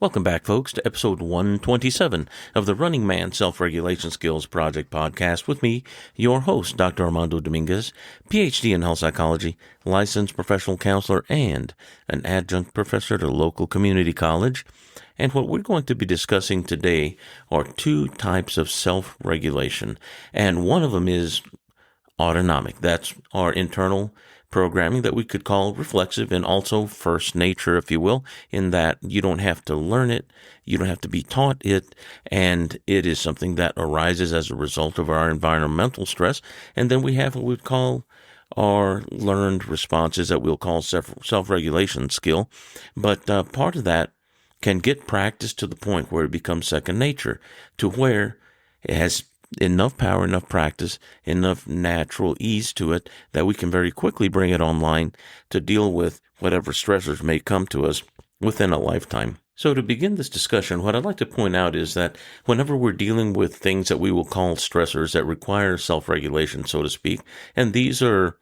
Welcome back, folks, to episode 127 of the Running Man Self-Regulation Skills Project podcast with me, your host, Dr. Armando Dominguez, PhD in health psychology, licensed professional counselor, and an adjunct professor at a local community college. And what we're going to be discussing today are two types of self-regulation, and one of them is autonomic. That's our internal programming that we could call reflexive and also first nature, if you will, in that you don't have to learn it, you don't have to be taught it, and it is something that arises as a result of our environmental stress. And then we have what we call our learned responses that we'll call self-regulation skill. But part of that can get practiced to the point where it becomes second nature, to where it has enough power, enough practice, enough natural ease to it that we can very quickly bring it online to deal with whatever stressors may come to us within a lifetime. So to begin this discussion, what I'd like to point out is that whenever we're dealing with things that we will call stressors that require self-regulation, so to speak, and these are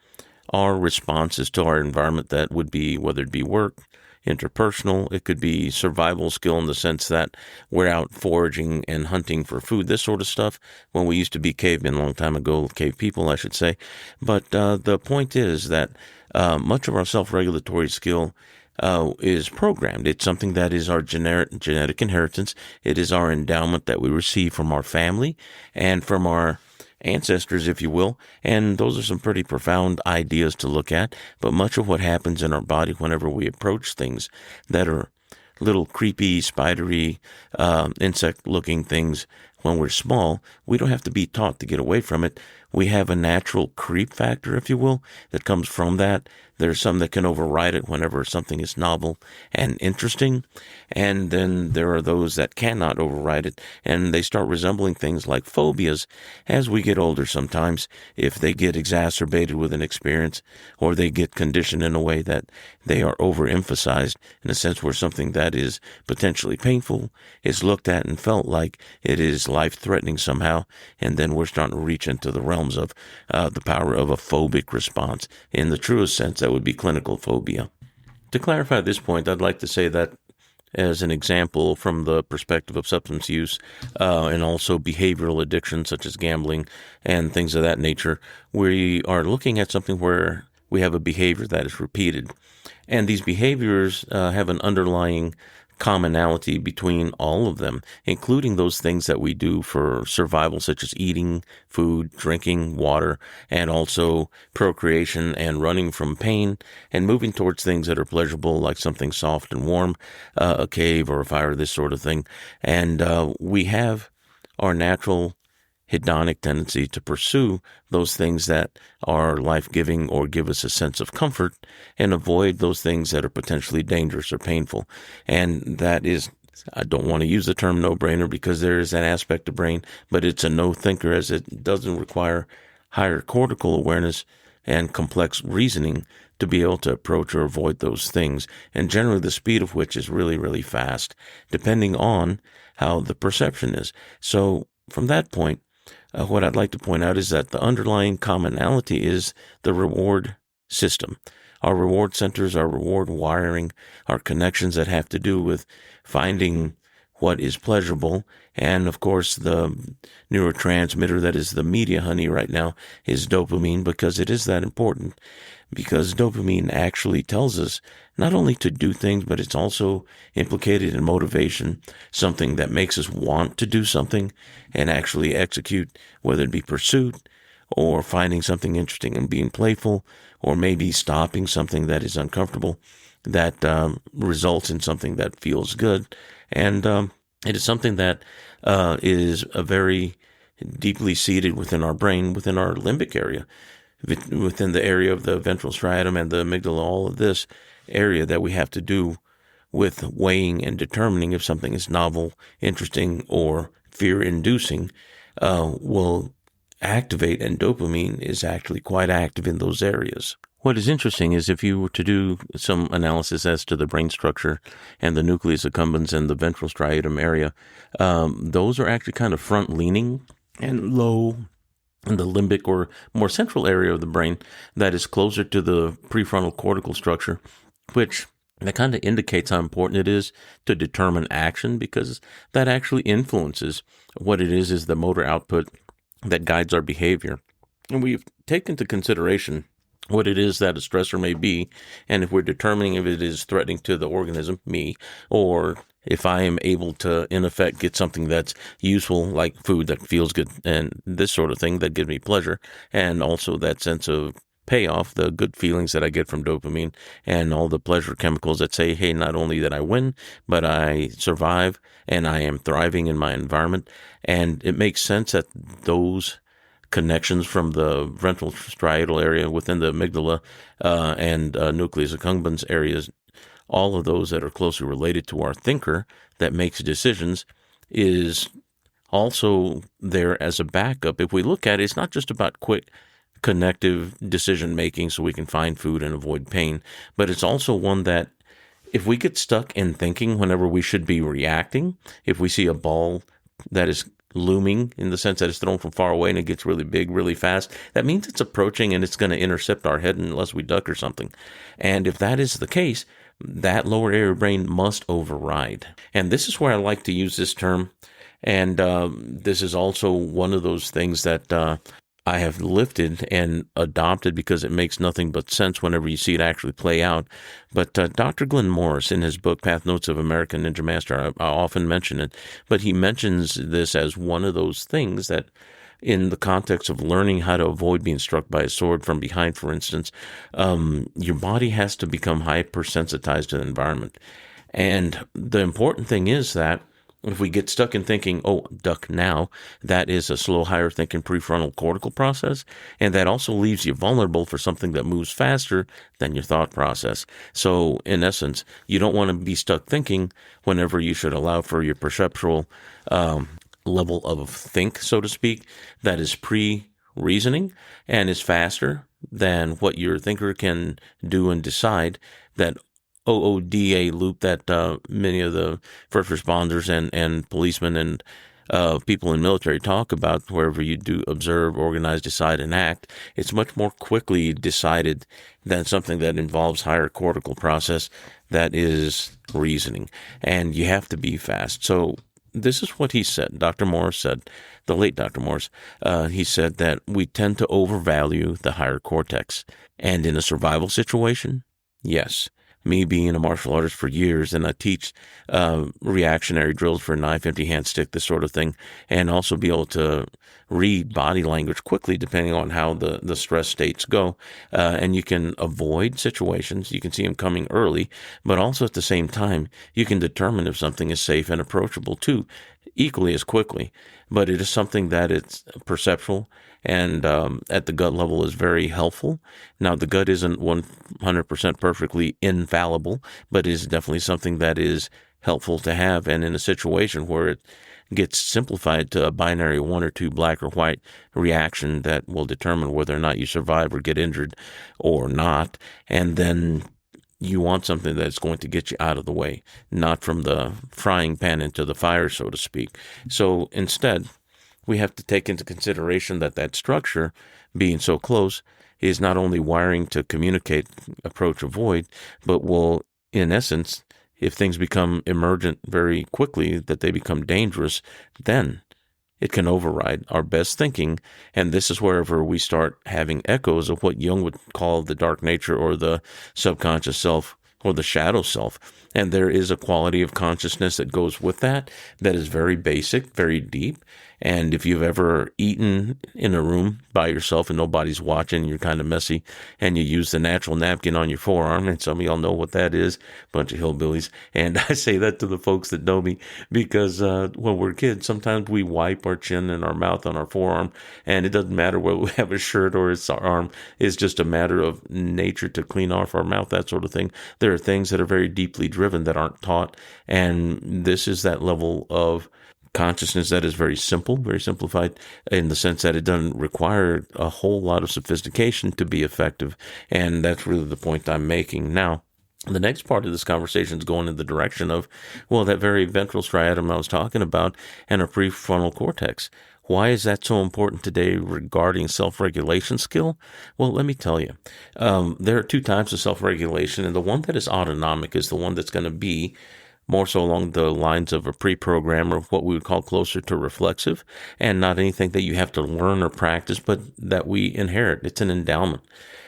our responses to our environment that would be, whether it be work, interpersonal, it could be survival skill in the sense that we're out foraging and hunting for food, this sort of stuff, when we used to be cavemen a long time ago, cave people, I should say. But the point is that much of our self-regulatory skill is programmed. It's something that is our genetic inheritance. It is our endowment that we receive from our family and from our ancestors, if you will, and those are some pretty profound ideas to look at. But much of what happens in our body whenever we approach things that are little creepy, spidery, insect-looking things when we're small, we don't have to be taught to get away from it. We have a natural creep factor, if you will, that comes from that. There's some that can override it whenever something is novel and interesting. And then there are those that cannot override it, and they start resembling things like phobias as we get older sometimes, if they get exacerbated with an experience or they get conditioned in a way that they are overemphasized in a sense where something that is potentially painful is looked at and felt like it is life-threatening somehow, and then we're starting to reach into the realms of the power of a phobic response. In the truest sense, that would be clinical phobia. To clarify this point, I'd like to say that as an example from the perspective of substance use and also behavioral addiction such as gambling and things of that nature, we are looking at something where we have a behavior that is repeated. And these behaviors have an underlying commonality between all of them, including those things that we do for survival, such as eating, food, drinking, water, and also procreation and running from pain and moving towards things that are pleasurable, like something soft and warm, a cave or a fire, this sort of thing. And we have our natural hedonic tendency to pursue those things that are life-giving or give us a sense of comfort and avoid those things that are potentially dangerous or painful. And that is, I don't want to use the term no-brainer because there is an aspect of brain, but it's a no-thinker as it doesn't require higher cortical awareness and complex reasoning to be able to approach or avoid those things, and generally the speed of which is really, really fast, depending on how the perception is. So from that point, what I'd like to point out is that the underlying commonality is the reward system. Our reward centers, our reward wiring, our connections that have to do with finding what is pleasurable. And of course, the neurotransmitter that is the media honey right now is dopamine, because it is that important. Because dopamine actually tells us not only to do things, but it's also implicated in motivation, something that makes us want to do something and actually execute, whether it be pursuit or finding something interesting and being playful, or maybe stopping something that is uncomfortable that results in something that feels good. And it is something that is a very deeply seated within our brain, within our limbic area, within the area of the ventral striatum and the amygdala, all of this area that we have to do with weighing and determining if something is novel, interesting, or fear-inducing will activate, and dopamine is actually quite active in those areas. What is interesting is if you were to do some analysis as to the brain structure and the nucleus accumbens and the ventral striatum area, those are actually kind of front-leaning and low in the limbic or more central area of the brain that is closer to the prefrontal cortical structure, which that kind of indicates how important it is to determine action, because that actually influences what it is the motor output that guides our behavior. And we've taken into consideration what it is that a stressor may be, and if we're determining if it is threatening to the organism, me, or if I am able to, in effect, get something that's useful, like food that feels good and this sort of thing that gives me pleasure, and also that sense of payoff, the good feelings that I get from dopamine and all the pleasure chemicals that say, hey, not only that I win, but I survive and I am thriving in my environment. And it makes sense that those connections from the ventral striatal area within the amygdala and nucleus accumbens areas, all of those that are closely related to our thinker that makes decisions, is also there as a backup. If we look at it, it's not just about quick connective decision making so we can find food and avoid pain, but it's also one that if we get stuck in thinking whenever we should be reacting, if we see a ball that is looming in the sense that it's thrown from far away and it gets really big really fast, that means it's approaching and it's going to intercept our head unless we duck or something. And if that is the case, that lower area brain must override. And this is where I like to use this term. And this is also one of those things that I have lifted and adopted because it makes nothing but sense whenever you see it actually play out. But Dr. Glenn Morris, in his book, Path Notes of American Ninja Master, I often mention it, but he mentions this as one of those things that in the context of learning how to avoid being struck by a sword from behind, for instance, your body has to become hypersensitized to the environment. And the important thing is that if we get stuck in thinking, oh, duck now, that is a slow, higher thinking prefrontal cortical process, and that also leaves you vulnerable for something that moves faster than your thought process. So, in essence, you don't want to be stuck thinking whenever you should allow for your perceptual level of think, so to speak, that is pre-reasoning and is faster than what your thinker can do and decide. That OODA loop that many of the first responders and policemen and people in military talk about, wherever you do observe, organize, decide, and act, it's much more quickly decided than something that involves higher cortical process that is reasoning. And you have to be fast. So this is what he said. Dr. Morris said, the late Dr. Morris, he said that we tend to overvalue the higher cortex. And in a survival situation, yes. Me being a martial artist for years, and I teach reactionary drills for a knife, empty hand stick, this sort of thing, and also be able to read body language quickly depending on how the stress states go. And you can avoid situations. You can see them coming early, but also at the same time, you can determine if something is safe and approachable too, equally as quickly. But it is something that it's perceptual and at the gut level is very helpful. Now, the gut isn't 100% perfectly infallible, but it is definitely something that is helpful to have. And in a situation where it gets simplified to a binary 1 or 2 black or white reaction that will determine whether or not you survive or get injured or not, and then you want something that's going to get you out of the way, not from the frying pan into the fire, so to speak. So instead, we have to take into consideration that structure, being so close, is not only wiring to communicate, approach, avoid, but will, in essence, if things become emergent very quickly, that they become dangerous, then it can override our best thinking. And this is wherever we start having echoes of what Jung would call the dark nature or the subconscious self or the shadow self. And there is a quality of consciousness that goes with that is very basic, very deep. And if you've ever eaten in a room by yourself and nobody's watching, you're kind of messy, and you use the natural napkin on your forearm, and some of y'all know what that is, bunch of hillbillies. And I say that to the folks that know me because when we're kids, sometimes we wipe our chin and our mouth on our forearm, and it doesn't matter whether we have a shirt or it's our arm. It's just a matter of nature to clean off our mouth, that sort of thing. There are things that are very deeply driven that aren't taught, and this is that level of consciousness that is very simple, very simplified in the sense that it doesn't require a whole lot of sophistication to be effective. And that's really the point I'm making. Now, The next part of this conversation is going in the direction of, well, that very ventral striatum I was talking about and our prefrontal cortex. Why is that so important today regarding self-regulation skill? Well, let me tell you. There are two types of self-regulation, and the one that is autonomic is the one that's going to be more so along the lines of a pre-program, or what we would call closer to reflexive, and not anything that you have to learn or practice, but that we inherit. It's an endowment.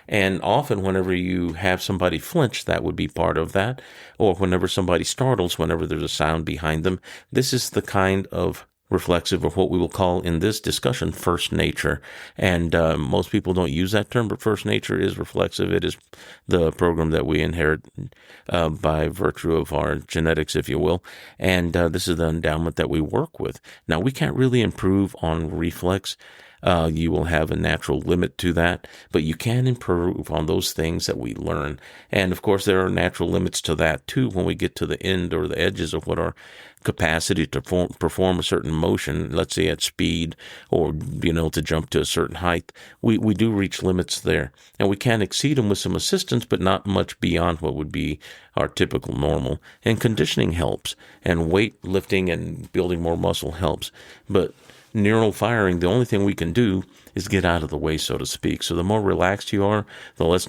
And often whenever you have somebody flinch, that would be part of that. Or whenever somebody startles, whenever there's a sound behind them, this is the kind of reflexive, or what we will call in this discussion first nature. And most people don't use that term, but first nature is reflexive. It is the program that we inherit by virtue of our genetics, if you will. And this is the endowment that we work with. Now, we can't really improve on reflex. You will have a natural limit to that, but you can improve on those things that we learn. And of course, there are natural limits to that too when we get to the end or the edges of what our capacity to perform a certain motion, let's say at speed, or to jump to a certain height. We do reach limits there, and we can exceed them with some assistance, but not much beyond what would be our typical normal. And conditioning helps, and weight lifting and building more muscle helps, but neural firing, the only thing we can do is get out of the way, so to speak. So the more relaxed you are, the less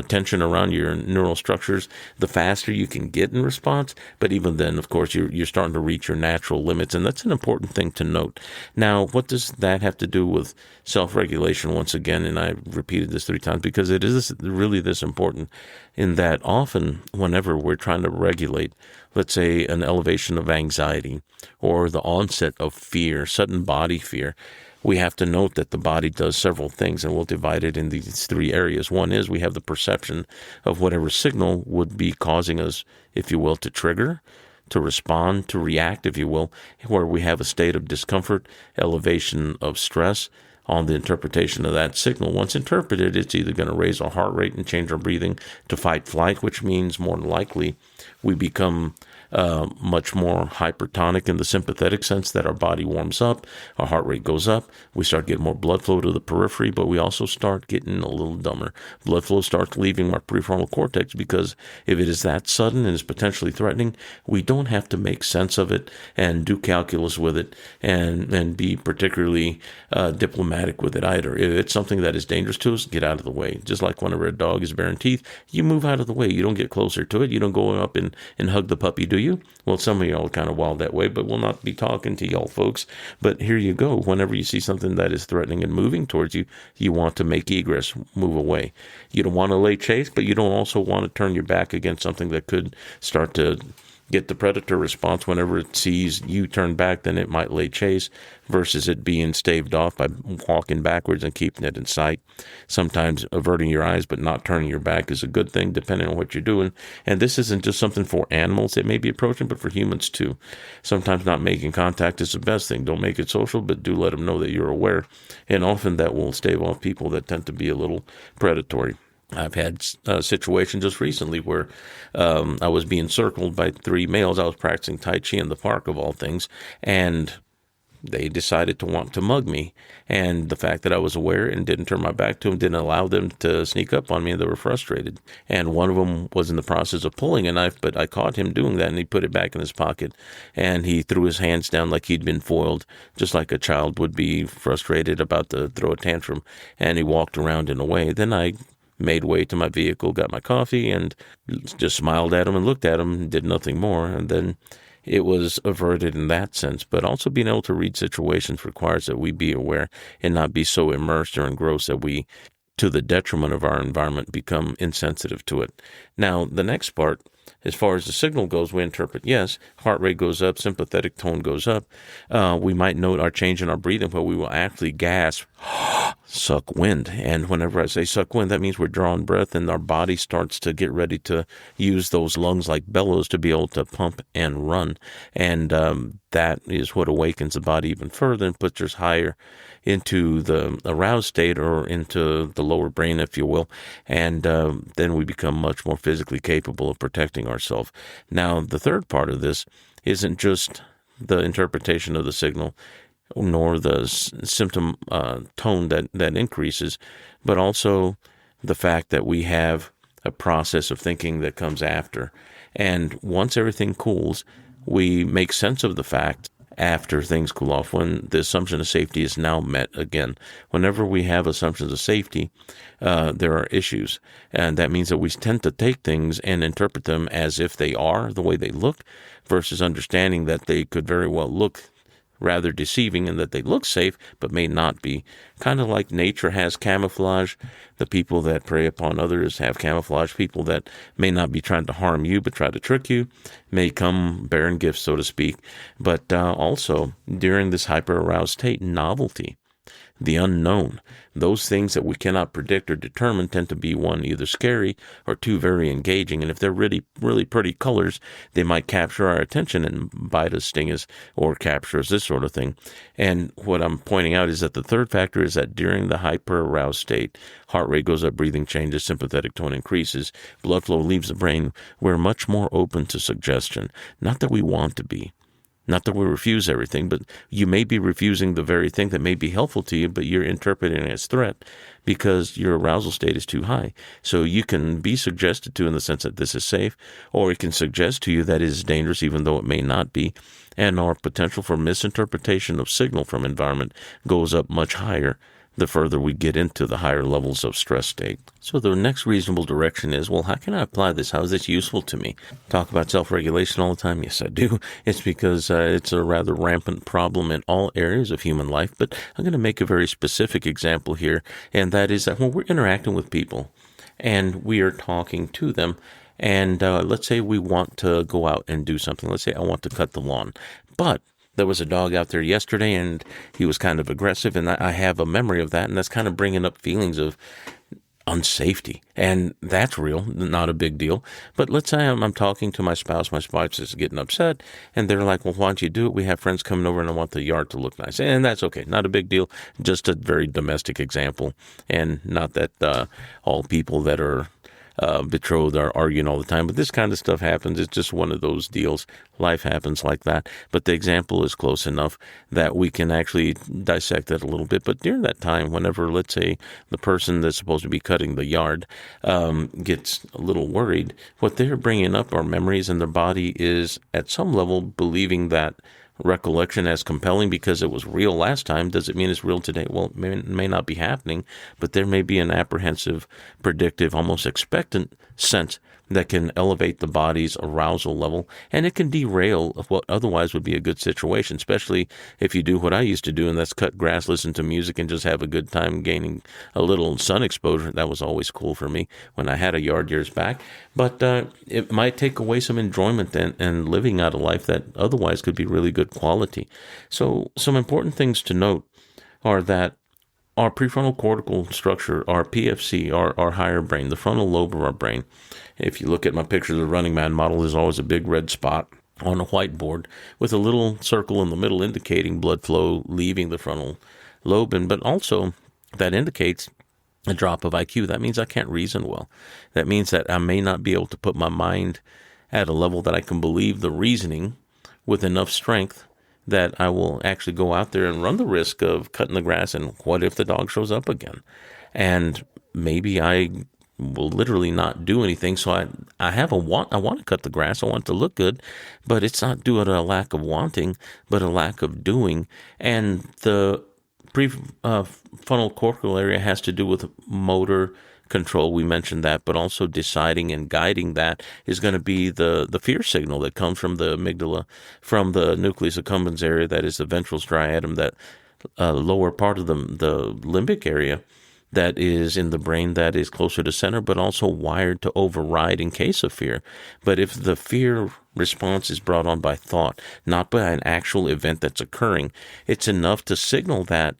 tension around your neural structures, the faster you can get in response. But even then, of course, you're starting to reach your natural limits, and that's an important thing to note. Now, what does that have to do with self-regulation? Once again, and I've repeated this 3 times because it is really this important, in that often whenever we're trying to regulate, let's say, an elevation of anxiety or the onset of fear, sudden body fear, we have to note that the body does several things, and we'll divide it in these 3 areas. One is we have the perception of whatever signal would be causing us, if you will, to trigger, to respond, to react, if you will, where we have a state of discomfort, elevation of stress on the interpretation of that signal. Once interpreted, it's either going to raise our heart rate and change our breathing to fight flight, which means more than likely we become much more hypertonic in the sympathetic sense, that our body warms up, our heart rate goes up, we start getting more blood flow to the periphery, but we also start getting a little dumber. Blood flow starts leaving our prefrontal cortex, because if it is that sudden and is potentially threatening, we don't have to make sense of it and do calculus with it and be particularly diplomatic with it either. If it's something that is dangerous to us, get out of the way. Just like whenever a dog is baring teeth, you move out of the way. You don't get closer to it. You don't go up and hug the puppy, do you? Well, some of y'all are kind of wild that way, but we'll not be talking to y'all folks. But here you go. Whenever you see something that is threatening and moving towards you, you want to make egress, move away. You don't want to lay chase, but you don't also want to turn your back against something that could start to get the predator response. Whenever it sees you turn back, then it might lay chase, versus it being staved off by walking backwards and keeping it in sight. Sometimes averting your eyes but not turning your back is a good thing, depending on what you're doing. And this isn't just something for animals that may be approaching, but for humans too. Sometimes not making contact is the best thing. Don't make it social, but do let them know that you're aware. And often that will stave off people that tend to be a little predatory. I've had a situation just recently where I was being circled by 3 males. I was practicing Tai Chi in the park, of all things, and they decided to want to mug me. And the fact that I was aware and didn't turn my back to them didn't allow them to sneak up on me, and they were frustrated. And one of them was in the process of pulling a knife, but I caught him doing that, and he put it back in his pocket, and he threw his hands down like he'd been foiled, just like a child would be frustrated about to throw a tantrum, and he walked around and away. Then I made way to my vehicle, got my coffee, and just smiled at him and looked at him and did nothing more. And then it was averted in that sense. But also being able to read situations requires that we be aware and not be so immersed or engrossed that we, to the detriment of our environment, become insensitive to it. Now, the next part, as far as the signal goes, we interpret, yes, heart rate goes up, sympathetic tone goes up. We might note our change in our breathing, but we will actually gasp, suck wind. And whenever I say suck wind, that means we're drawing breath, and our body starts to get ready to use those lungs like bellows to be able to pump and run. And that is what awakens the body even further and puts us higher into the aroused state, or into the lower brain, if you will. And then we become much more physically capable of protecting ourselves. Now, the third part of this isn't just the interpretation of the signal, nor the symptom tone that increases, but also the fact that we have a process of thinking that comes after. And once everything cools, we make sense of the fact after things cool off, when the assumption of safety is now met again. Whenever we have assumptions of safety, there are issues. And that means that we tend to take things and interpret them as if they are the way they look, versus understanding that they could very well look rather deceiving and that they look safe but may not be. Kind of like nature has camouflage. The people that prey upon others have camouflage. People that may not be trying to harm you but try to trick you may come bearing gifts, so to speak. But also, during this hyper-aroused state, novelty, the unknown, those things that we cannot predict or determine tend to be, one, either scary or two, very engaging. And if they're really, really pretty colors, they might capture our attention and bite us, sting us, or capture us, this sort of thing. And what I'm pointing out is that the third factor is that during the hyper-aroused state, heart rate goes up, breathing changes, sympathetic tone increases, blood flow leaves the brain. We're much more open to suggestion. Not that we want to be. Not that we refuse everything, but you may be refusing the very thing that may be helpful to you, but you're interpreting it as threat because your arousal state is too high. So you can be suggested to in the sense that this is safe, or it can suggest to you that it is dangerous even though it may not be, and our potential for misinterpretation of signal from environment goes up much higher the further we get into the higher levels of stress state. So the next reasonable direction is, well, how can I apply this? How is this useful to me? Talk about self-regulation all the time? Yes, I do. It's because it's a rather rampant problem in all areas of human life, but I'm going to make a very specific example here, and that is that when we're interacting with people and we are talking to them, and let's say we want to go out and do something. Let's say I want to cut the lawn, but there was a dog out there yesterday, and he was kind of aggressive, and I have a memory of that, and that's kind of bringing up feelings of unsafety, and that's real, not a big deal. But let's say I'm talking to my spouse is getting upset, and they're like, well, why don't you do it? We have friends coming over, and I want the yard to look nice, and that's okay, not a big deal, just a very domestic example, and not that all people that are betrothed are arguing all the time, but this kind of stuff happens. It's just one of those deals. Life happens like that. But the example is close enough that we can actually dissect it a little bit. But during that time, whenever, let's say, the person that's supposed to be cutting the yard gets a little worried, what they're bringing up are memories, and their body is at some level believing that recollection as compelling because it was real last time. Does it mean it's real today? Well, it may not be happening, but there may be an apprehensive, predictive, almost expectant sense that can elevate the body's arousal level, and it can derail what otherwise would be a good situation, especially if you do what I used to do, and that's cut grass, listen to music, and just have a good time gaining a little sun exposure. That was always cool for me when I had a yard years back, but it might take away some enjoyment and living out a life that otherwise could be really good quality. So some important things to note are that our prefrontal cortical structure, our PFC, our higher brain, the frontal lobe of our brain. If you look at my picture of the Running Man model, there's always a big red spot on a whiteboard with a little circle in the middle indicating blood flow leaving the frontal lobe. But also that indicates a drop of IQ. That means I can't reason well. That means that I may not be able to put my mind at a level that I can believe the reasoning with enough strength that I will actually go out there and run the risk of cutting the grass, and what if the dog shows up again? And maybe I will literally not do anything. So I want to cut the grass. I want it to look good, but it's not due to a lack of wanting, but a lack of doing. And the prefrontal cortical area has to do with motor control. We mentioned that, but also deciding and guiding that is going to be the fear signal that comes from the amygdala, from the nucleus accumbens area, that is the ventral striatum, that lower part of the limbic area that is in the brain that is closer to center, but also wired to override in case of fear. But if the fear response is brought on by thought, not by an actual event that's occurring, it's enough to signal that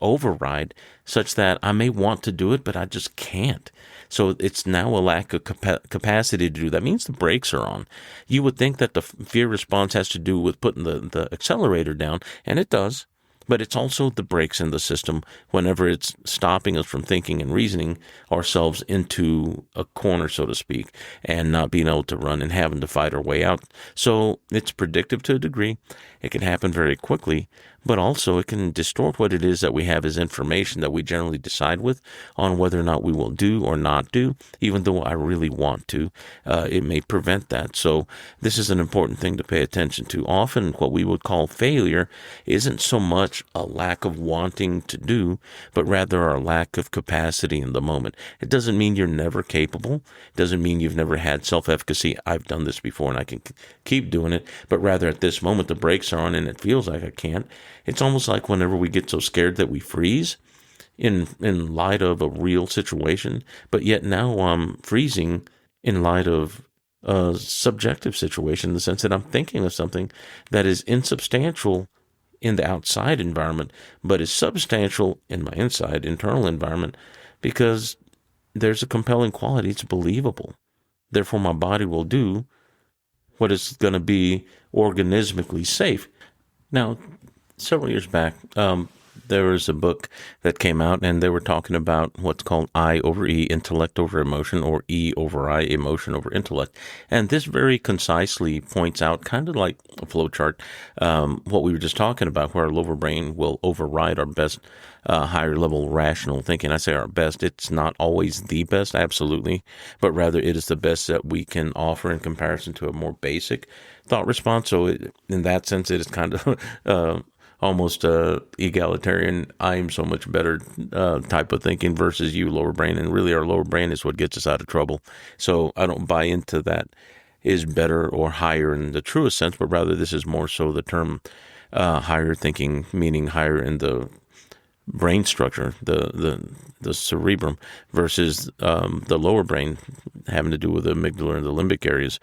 override such that I may want to do it, but I just can't. So it's now a lack of capacity to do that. Means the brakes are on. You would think that the fear response has to do with putting the accelerator down, and it does, but it's also the brakes in the system whenever it's stopping us from thinking and reasoning ourselves into a corner, so to speak, and not being able to run and having to fight our way out. So it's predictive to a degree. It can happen very quickly, but also it can distort what it is that we have as information that we generally decide with on whether or not we will do or not do, even though I really want to. It may prevent that. So this is an important thing to pay attention to. Often what we would call failure isn't so much a lack of wanting to do, but rather our lack of capacity in the moment. It doesn't mean you're never capable. It doesn't mean you've never had self-efficacy. I've done this before and I can keep doing it, but rather at this moment the brakes are on and it feels like I can't. It's almost like whenever we get so scared that we freeze in light of a real situation, but yet now I'm freezing in light of a subjective situation, in the sense that I'm thinking of something that is insubstantial in the outside environment, but is substantial in my internal environment, because there's a compelling quality. It's believable. Therefore, my body will do what is going to be organismically safe. Now, several years back, there was a book that came out, and they were talking about what's called I over E, intellect over emotion, or E over I, emotion over intellect. And this very concisely points out, kind of like a flowchart, what we were just talking about, where our lower brain will override our best higher level rational thinking. I say our best. It's not always the best, absolutely, but rather it is the best that we can offer in comparison to a more basic thought response. So in that sense, it is kind of almost egalitarian, I am so much better type of thinking versus you, lower brain. And really our lower brain is what gets us out of trouble. So I don't buy into that is better or higher in the truest sense, but rather this is more so the term higher thinking, meaning higher in the brain structure, the cerebrum, versus the lower brain, having to do with the amygdala and the limbic areas,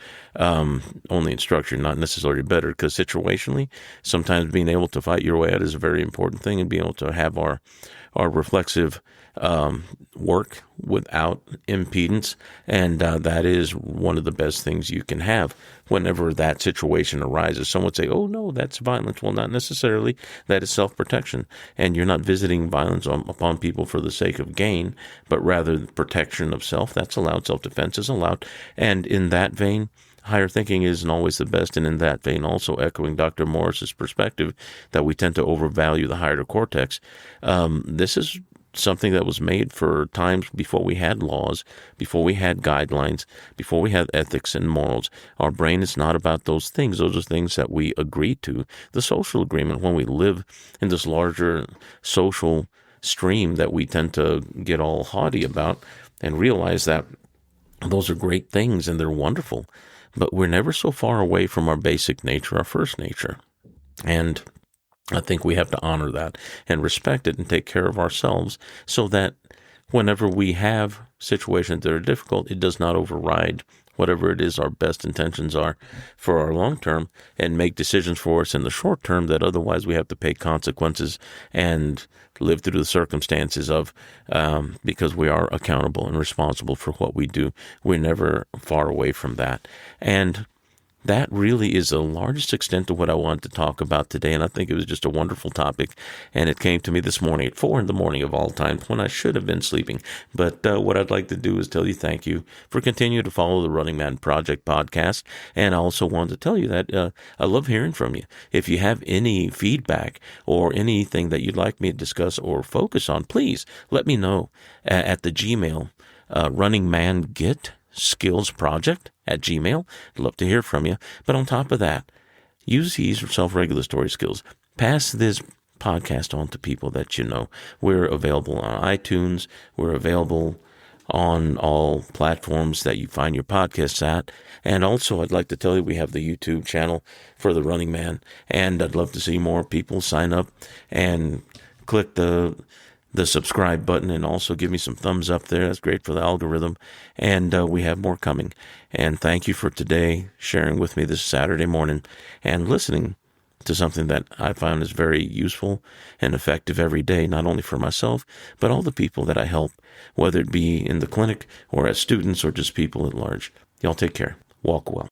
only in structure, not necessarily better, because situationally, sometimes being able to fight your way out is a very important thing, and being able to have our reflexive work without impedance, and that is one of the best things you can have whenever that situation arises. Some would say, oh no, that's violence. Well, not necessarily. That is self-protection, and you're not visiting violence upon people for the sake of gain, but rather the protection of self. That's allowed. Self-defense is allowed, and in that vein, higher thinking isn't always the best, and in that vein, also echoing Dr. Morris's perspective that we tend to overvalue the higher cortex. This is something that was made for times before we had laws, before we had guidelines, before we had ethics and morals. Our brain is not about those things. Those are things that we agree to. The social agreement, when we live in this larger social stream that we tend to get all haughty about and realize that those are great things and they're wonderful, but we're never so far away from our basic nature, our first nature. And I think we have to honor that and respect it and take care of ourselves so that whenever we have situations that are difficult, it does not override whatever it is our best intentions are for our long term and make decisions for us in the short term that otherwise we have to pay consequences and live through the circumstances of, because we are accountable and responsible for what we do. We're never far away from that. And that really is the largest extent of what I wanted to talk about today, and I think it was just a wonderful topic, and it came to me this morning at 4 a.m. of all times when I should have been sleeping. But what I'd like to do is tell you thank you for continuing to follow the Running Man Project podcast, and I also wanted to tell you that I love hearing from you. If you have any feedback or anything that you'd like me to discuss or focus on, please let me know at the Gmail, Running Man Get Skills Project at Gmail. I'd love to hear from you. But on top of that, use these self-regulatory skills. Pass this podcast on to people that you know. We're available on iTunes. We're available on all platforms that you find your podcasts at. And also, I'd like to tell you we have the YouTube channel for the Running Man. And I'd love to see more people sign up and click the subscribe button and also give me some thumbs up there. That's great for the algorithm. And we have more coming. And thank you for today, sharing with me this Saturday morning and listening to something that I find is very useful and effective every day, not only for myself, but all the people that I help, whether it be in the clinic or as students or just people at large. Y'all take care. Walk well.